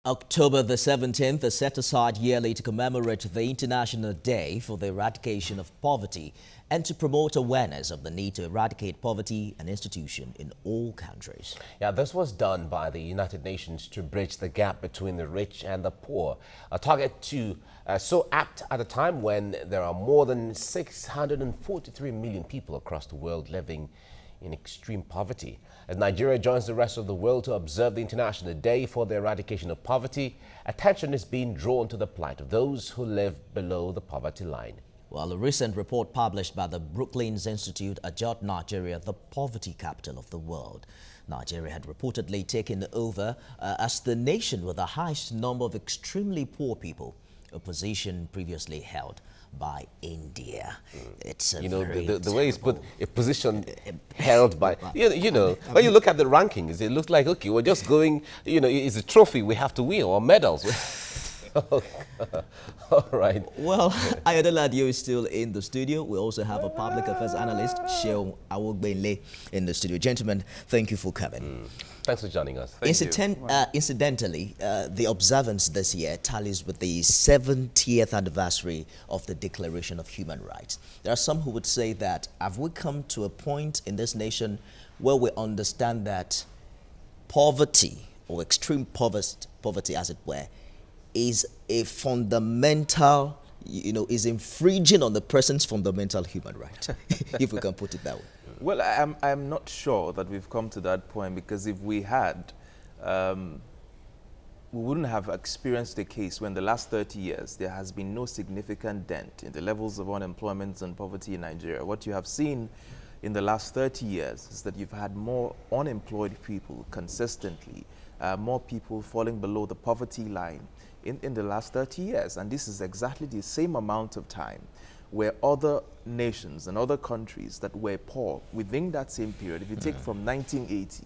October the 17th is set aside yearly to commemorate the International Day for the Eradication of Poverty and to promote awareness of the need to eradicate poverty and institution in all countries. Yeah, this was done by the United Nations to bridge the gap between the rich and the poor, a target so apt at a time when there are more than 643 million people across the world living in extreme poverty. As Nigeria joins the rest of the world to observe the International Day for the Eradication of Poverty, attention is being drawn to the plight of those who live below the poverty line. Well, a recent report published by the Brookings Institute adjudged Nigeria the poverty capital of the world. Nigeria had reportedly taken over as the nation with the highest number of extremely poor people, a position previously held by India. It's a the way it's put, a position held by, when you look at the rankings, it looks like, okay, we're just going, it's a trophy we have to win, or medals. All right. Well, Ayodele Adio is still in the studio. We also have a public affairs analyst, Sheon Awogbenle, in the studio. Gentlemen, thank you for coming. Thanks for joining us. Incidentally, the observance this year tallies with the 70th anniversary of the Declaration of Human Rights. There are some who would say that have we come to a point in this nation where we understand that poverty, or extreme poverty as it were, is a fundamental, is infringing on the person's fundamental human right, if we can put it that way. Well, I'm not sure that we've come to that point, because if we had, we wouldn't have experienced a case when the last 30 years there has been no significant dent in the levels of unemployment and poverty in Nigeria. What you have seen in the last 30 years is that you've had more unemployed people consistently, more people falling below the poverty line in the last 30 years. And this is exactly the same amount of time where other nations and other countries that were poor within that same period, if you take from 1980,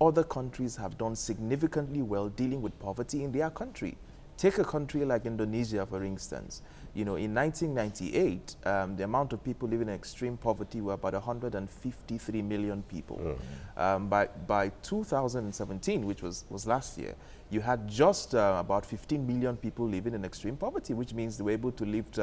other countries have done significantly well dealing with poverty in their country. Take a country like Indonesia, for instance. In 1998, the amount of people living in extreme poverty were about 153 million people. By 2017, which was last year, you had just about 15 million people living in extreme poverty, which means they were able to lift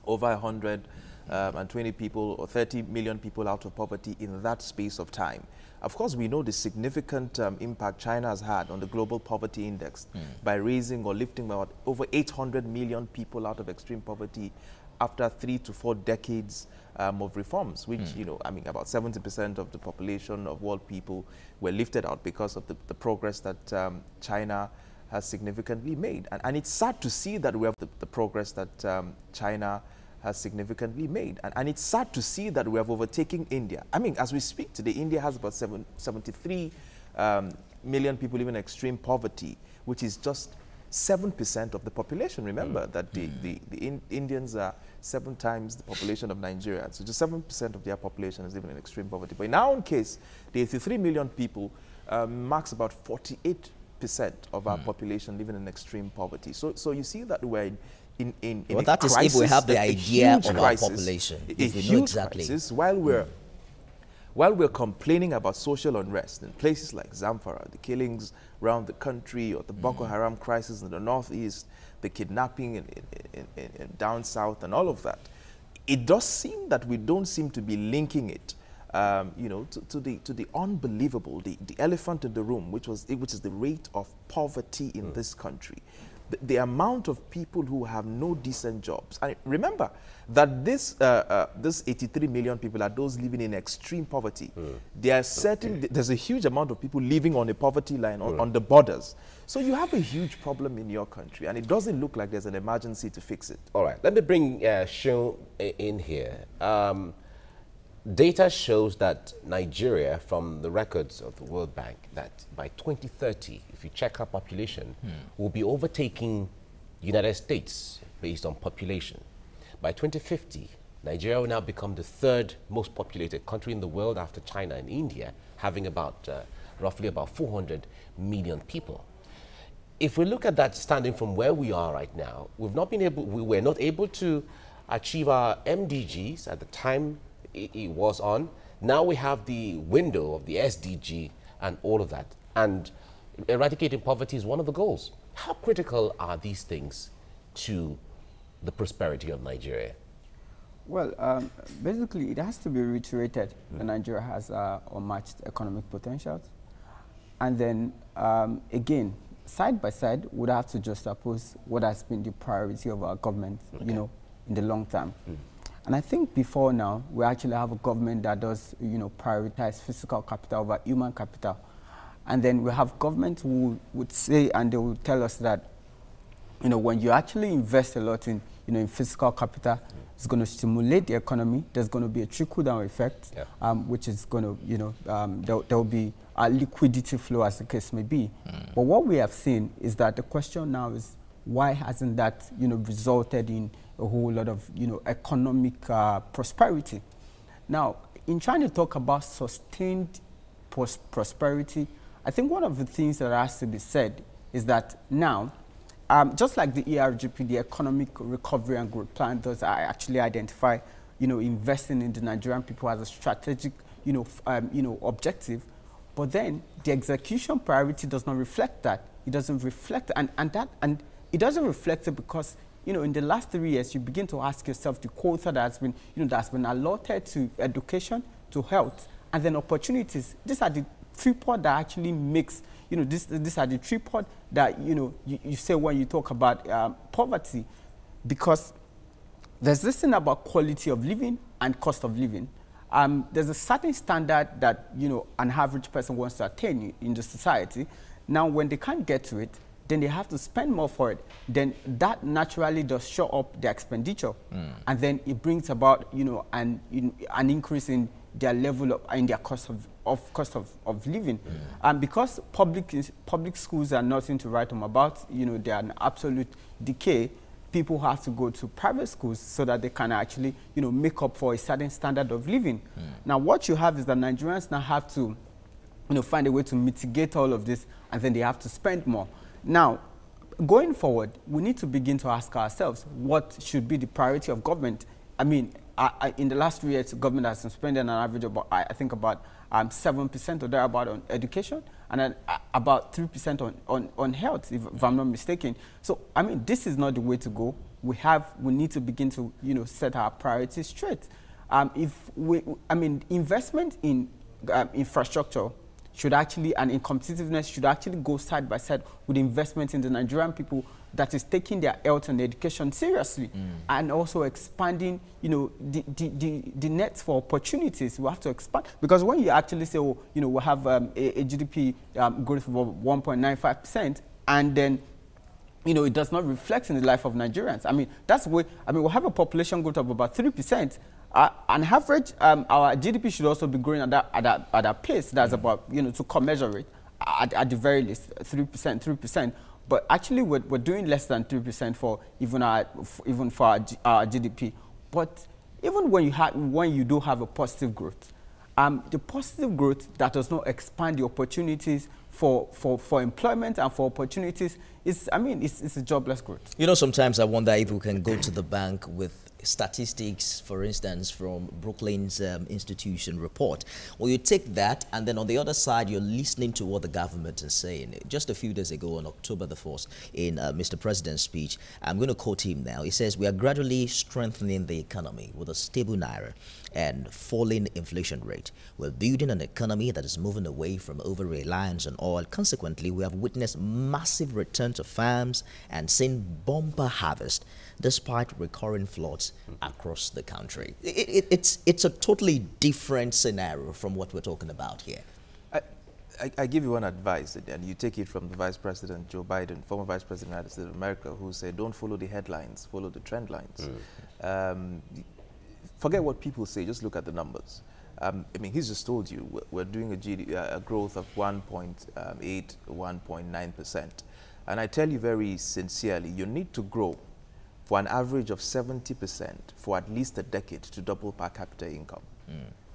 over 120 people or 30 million people out of poverty in that space of time. Of course, we know the significant impact China has had on the global poverty index by raising or lifting about over 800 million people out of extreme poverty after 3 to 4 decades of reforms, which, about 70% of the population of world people were lifted out because of the progress that China has significantly made. And it's sad to see that we have the progress that China has significantly made. And it's sad to see that we have overtaken India. As we speak today, India has about 73 million people living in extreme poverty, which is just 7% of the population. Remember that the Indians are 7 times the population of Nigeria. So just 7% of their population is living in extreme poverty. But in our own case, the 83 million people marks about 48% of our population living in extreme poverty. So you see that we're in well, that is if we have the idea of our population, if we know exactly. Crisis, while we're complaining about social unrest in places like Zamfara, the killings around the country, or the Boko Haram crisis in the northeast, the kidnapping in down south, and all of that, it does seem that we don't seem to be linking it to the unbelievable, the elephant in the room, which is the rate of poverty in this country. The amount of people who have no decent jobs. And remember that this 83 million people are those living in extreme poverty. There's a huge amount of people living on the poverty line, on the borders. So you have a huge problem in your country, and it doesn't look like there's an emergency to fix it. All right, let me bring Sheon in here. Data shows that Nigeria, from the records of the World Bank, that by 2030, if you check our population, will be overtaking the United States based on population. By 2050, Nigeria will now become the 3rd most populated country in the world after China and India, having roughly about 400 million people. If we look at that standing from where we are right now, we were not able to achieve our MDGs at the time it was on. Now we have the window of the SDG and all of that. And eradicating poverty is one of the goals. How critical are these things to the prosperity of Nigeria? Well, basically, it has to be reiterated that Nigeria has unmatched economic potentials. And then, again, side by side, we'd have to just oppose what has been the priority of our government, you know, in the long term. And I think before now, we actually have a government that does, you know, prioritize physical capital over human capital. And then we have government who would say, and they would tell us that, you know, when you actually invest a lot in, you know, in physical capital, it's going to stimulate the economy. There's going to be a trickle-down effect, which is going to, you know, there will be a liquidity flow, as the case may be. But what we have seen is that the question now is, why hasn't that, you know, resulted in a whole lot of, you know, economic prosperity? Now, in trying to talk about sustained prosperity, I think one of the things that has to be said is that now, just like the ERGP, the Economic Recovery and Growth Plan, does actually identify, you know, investing in the Nigerian people as a strategic, you know, objective. But then the execution priority does not reflect that. It doesn't reflect, and it doesn't reflect it because, you know, in the last 3 years, you begin to ask yourself the quota that's been, you know, that's been allotted to education, to health, and then opportunities. These are the tripod that actually makes, you know, these are the tripod that, you know, you say when you talk about poverty, because there's this thing about quality of living and cost of living. There's a certain standard that, you know, an average person wants to attain in the society. Now, when they can't get to it, then they have to spend more for it. Then that naturally does show up their expenditure. And then it brings about, you know, an increase in their level of, in their cost of living. And because public schools are nothing to write home about, you know, they are an absolute decay, people have to go to private schools so that they can actually, you know, make up for a certain standard of living. Now, what you have is that Nigerians now have to, you know, find a way to mitigate all of this, and then they have to spend more. Now, going forward, we need to begin to ask ourselves, what should be the priority of government? I mean, in the last 3 years, the government has been spending an average of, I think, about 7% or thereabout on education, and then about 3% on health, if I'm not mistaken. So, I mean, this is not the way to go. We need to begin to, you know, set our priorities straight. Investment in infrastructure should actually, and in competitiveness, should actually go side by side with investment in the Nigerian people that is taking their health and education seriously, and also expanding, you know, the nets for opportunities. We have to expand, because when you actually say, oh, you know, we have a GDP growth of 1.95%, and then, you know, it does not reflect in the life of Nigerians. I mean, that's where, I mean, we have a population growth of about 3%. On average, our GDP should also be growing at that pace. That's about, you know, to commensurate at the very least 3%. But actually, we're doing less than 3% for even our GDP. But even when you do have a positive growth, the positive growth that does not expand the opportunities for employment and for opportunities is, I mean, it's a jobless growth. You know, sometimes I wonder if we can go to the bank with statistics, for instance, from Brooklyn's institution report. Well, you take that, and then on the other side, you're listening to what the government is saying. Just a few days ago, on October the 4th, in Mr. President's speech, I'm going to quote him now. He says, "We are gradually strengthening the economy with a stable naira and falling inflation rate. We're building an economy that is moving away from over-reliance on oil. Consequently, we have witnessed massive return to farms and seen bumper harvest despite recurring floods across the country." It's a totally different scenario from what we're talking about here. I give you one advice, and you take it from the Vice President Joe Biden, former Vice President of the United States of America, who said, don't follow the headlines, follow the trend lines. Forget what people say, just look at the numbers. I mean, he's just told you we're doing a growth of 1.8, 1.9%. And I tell you very sincerely, you need to grow for an average of 70% for at least a decade to double per capita income.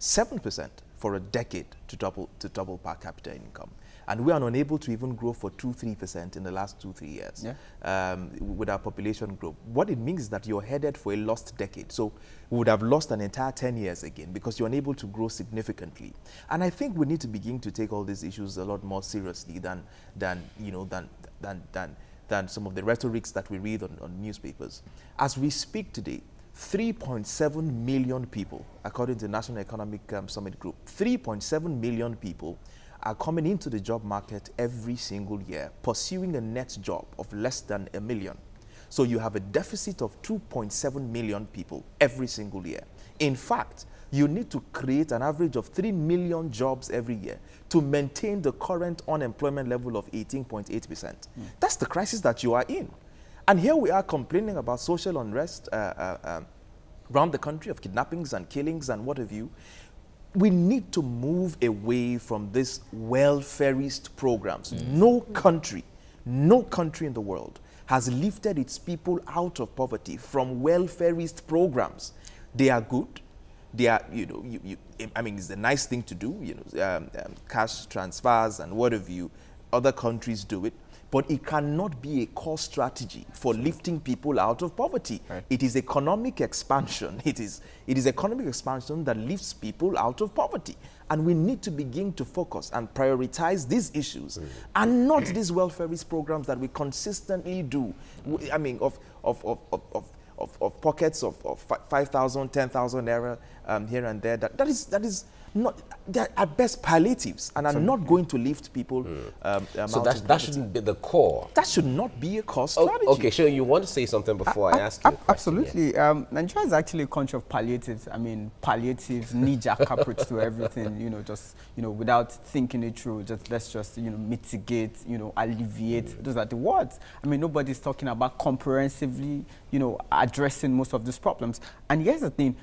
7% for a decade to double per capita income. And we are unable to even grow for 2-3% in the last 2-3 years with our population growth. What it means is that you're headed for a lost decade. So we would have lost an entire 10 years again because you're unable to grow significantly. And I think we need to begin to take all these issues a lot more seriously than than some of the rhetorics that we read on newspapers. As we speak today, 3.7 million people, according to the National Economic Summit Group, 3.7 million people are coming into the job market every single year, pursuing a net job of less than 1 million. So you have a deficit of 2.7 million people every single year. In fact, you need to create an average of 3 million jobs every year to maintain the current unemployment level of 18.8%. That's the crisis that you are in. And here we are complaining about social unrest around the country, of kidnappings and killings and what have you. We need to move away from these welfarist programs. No country in the world has lifted its people out of poverty from welfarist programs. They are good. They are, I mean, it's a nice thing to do, cash transfers and what have you. Other countries do it. But it cannot be a core strategy for lifting people out of poverty. Right. It is economic expansion. It is economic expansion that lifts people out of poverty. And we need to begin to focus and prioritize these issues and not these welfarist programs that we consistently do. I mean, of pockets of 5,000, 10,000 naira here and there. That is not, they're at best palliatives and are not going to lift people. So that shouldn't be the core. That should not be a core strategy. Okay, sure. You want to say something before I ask you? Absolutely. Yeah. Nigeria is actually a country of palliatives. I mean, palliatives, knee-jerk approach to everything. Just without thinking it through. Let's just mitigate. Alleviate. Those are the words. I mean, nobody's talking about comprehensively. Addressing most of these problems. And here's the thing.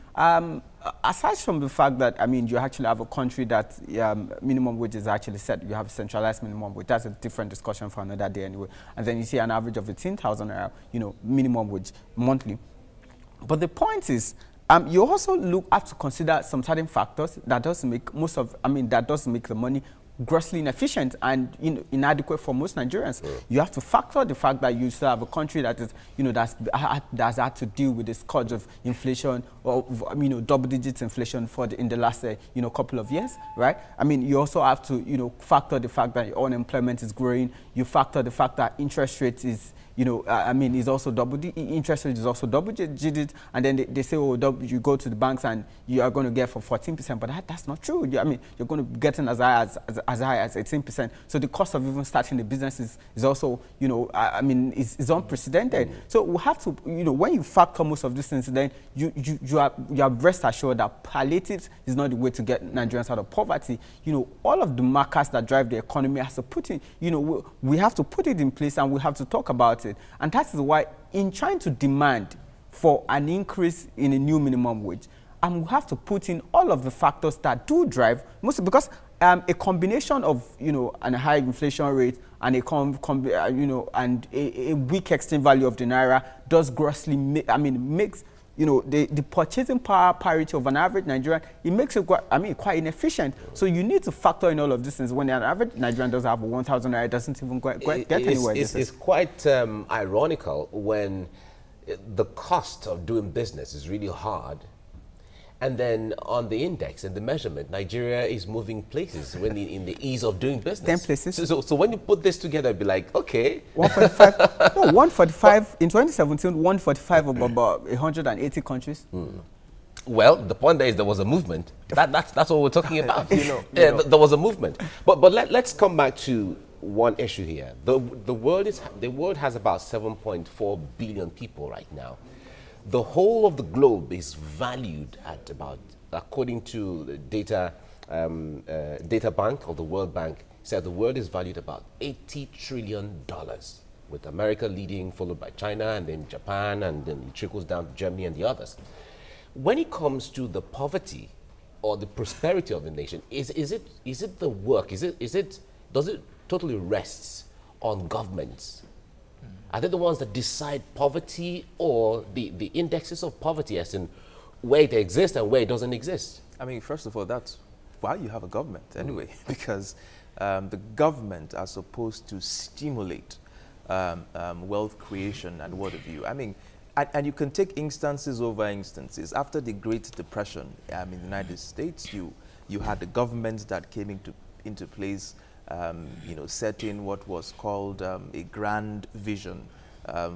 Aside from the fact that, I mean, you actually have a country that minimum wage is actually set, you have a centralized minimum wage. That's a different discussion for another day anyway. And then you see an average of 18,000, minimum wage monthly. But the point is, you also have to consider some certain factors that does make that does make the money grossly inefficient and inadequate for most Nigerians. You have to factor the fact that you still have a country that is, that's had to deal with the scourge of inflation or, double-digit inflation in the last, couple of years, right? I mean, you also have to, factor the fact that unemployment is growing. You factor the fact that interest rate is, is also interest rate is also double-digit, and then they say, you go to the banks and you are going to get for 14%, but that's not true. I mean, you're going to be getting as high as 18%. So the cost of even starting the business is also, is unprecedented. So we have to, when you factor most of these things, then you are rest assured that palliatives is not the way to get Nigerians out of poverty. All of the markers that drive the economy has to put in, we have to put it in place and we have to talk about it. And that is why in trying to demand for an increase in a new minimum wage, we have to put in all of the factors that do drive, mostly because a combination of, a high inflation rate and a weak exchange value of the naira does grossly, makes the purchasing power parity of an average Nigerian, it makes it quite inefficient. So you need to factor in all of these things. When an average Nigerian does have 1,000 naira, it doesn't even get anywhere. It's quite ironical when the cost of doing business is really hard. And then on the index and the measurement, Nigeria is moving places when in the ease of doing business. 10 places. So when you put this together, it'd be like, okay. 145, no, 145, in 2017, 145 of about 180 countries. Well, the point there is there was a movement. That's what we're talking about. There was a movement. But let's come back to one issue here. The world has about 7.4 billion people right now. The whole of the globe is valued at about, according to the data bank of the World Bank, said the world is valued about $80 trillion, with America leading, followed by China, and then Japan, and then it trickles down to Germany and the others. When it comes to the poverty or the prosperity of the nation, is it the work? Does it totally rests on governments? Are they the ones that decide poverty, or the indexes of poverty, as in where it exists and where it doesn't exist? I mean, first of all, that's why you have a government anyway, because the government are supposed to stimulate wealth creation and what have you. I mean, and you can take instances over instances. After the Great Depression in the United States, you had the government that came into place you know, setting what was called a grand vision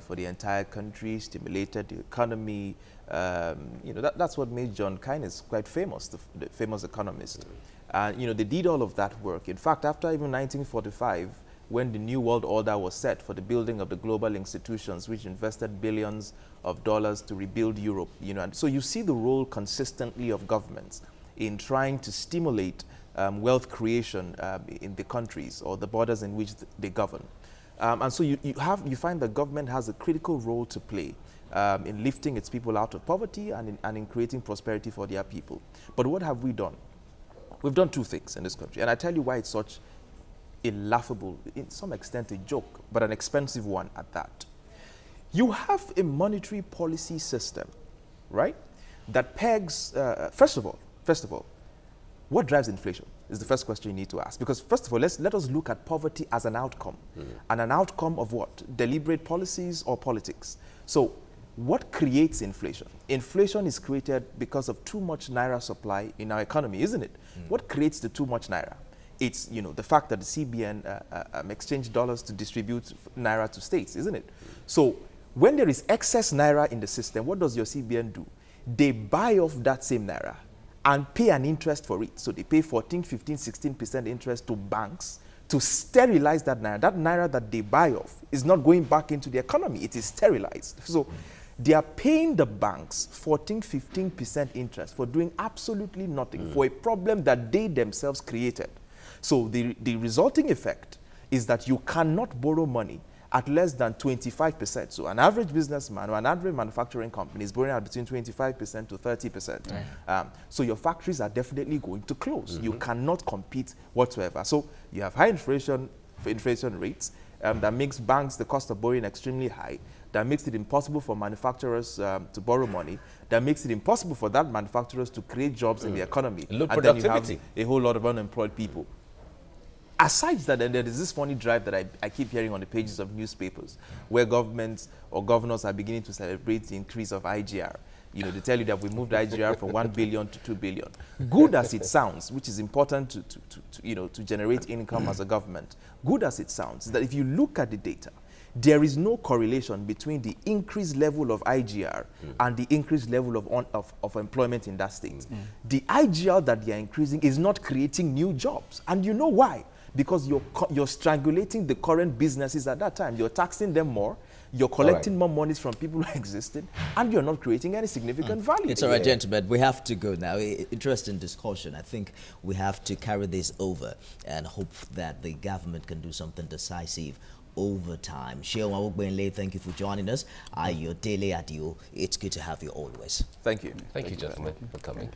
for the entire country, stimulated the economy. You know, that's what made John Keynes quite famous, the famous economist. You know, they did all of that work. In fact, after even 1945, when the New World Order was set for the building of the global institutions, which invested billions of dollars to rebuild Europe, you know, and so you see the role consistently of governments in trying to stimulate wealth creation in the countries or the borders in which they govern. And so you find that government has a critical role to play in lifting its people out of poverty and in creating prosperity for their people. But what have we done? We've done two things in this country, and I tell you why it's such a laughable, in some extent a joke, but an expensive one at that. You have a monetary policy system, right, that pegs, first of all, what drives inflation is the first question you need to ask. Because first of all, let us look at poverty as an outcome. And an outcome of what? Deliberate policies or politics. So what creates inflation? Inflation is created because of too much naira supply in our economy, isn't it? What creates the too much naira? It's, you know, the fact that the CBN exchanged dollars to distribute naira to states, isn't it? So when there is excess naira in the system, what does your CBN do? They buy off that same naira and pay an interest for it. So they pay 14, 15, 16% interest to banks to sterilize that naira. That naira that they buy off is not going back into the economy. It is sterilized. So they are paying the banks 14, 15% interest for doing absolutely nothing for a problem that they themselves created. So the resulting effect is that you cannot borrow money at less than 25%. So an average businessman or an average manufacturing company is borrowing at between 25% to 30%. So your factories are definitely going to close. You cannot compete whatsoever. So you have high inflation rates that makes banks, the cost of borrowing extremely high, that makes it impossible for manufacturers to borrow money, that makes it impossible for that manufacturers to create jobs in the economy. Low and then you productivity. have a whole lot of unemployed people. Aside that, then there is this funny drive that I keep hearing on the pages of newspapers, where governments or governors are beginning to celebrate the increase of IGR. You know, they tell you that we moved IGR from 1 billion to 2 billion. Good as it sounds, which is important to generate income as a government, good as it sounds, is that if you look at the data, there is no correlation between the increased level of IGR and the increased level of employment in that state. The IGR that they are increasing is not creating new jobs. And you know why? Because you're strangulating the current businesses at that time. You're taxing them more, you're collecting more monies from people who existed, and you're not creating any significant value. It's all right, gentlemen. We have to go now. Interesting discussion. I think we have to carry this over and hope that the government can do something decisive over time. Shewa Ogbenle, thank you for joining us. Ayo Dele Adio, it's good to have you always. Thank you. Thank you, gentlemen, for coming.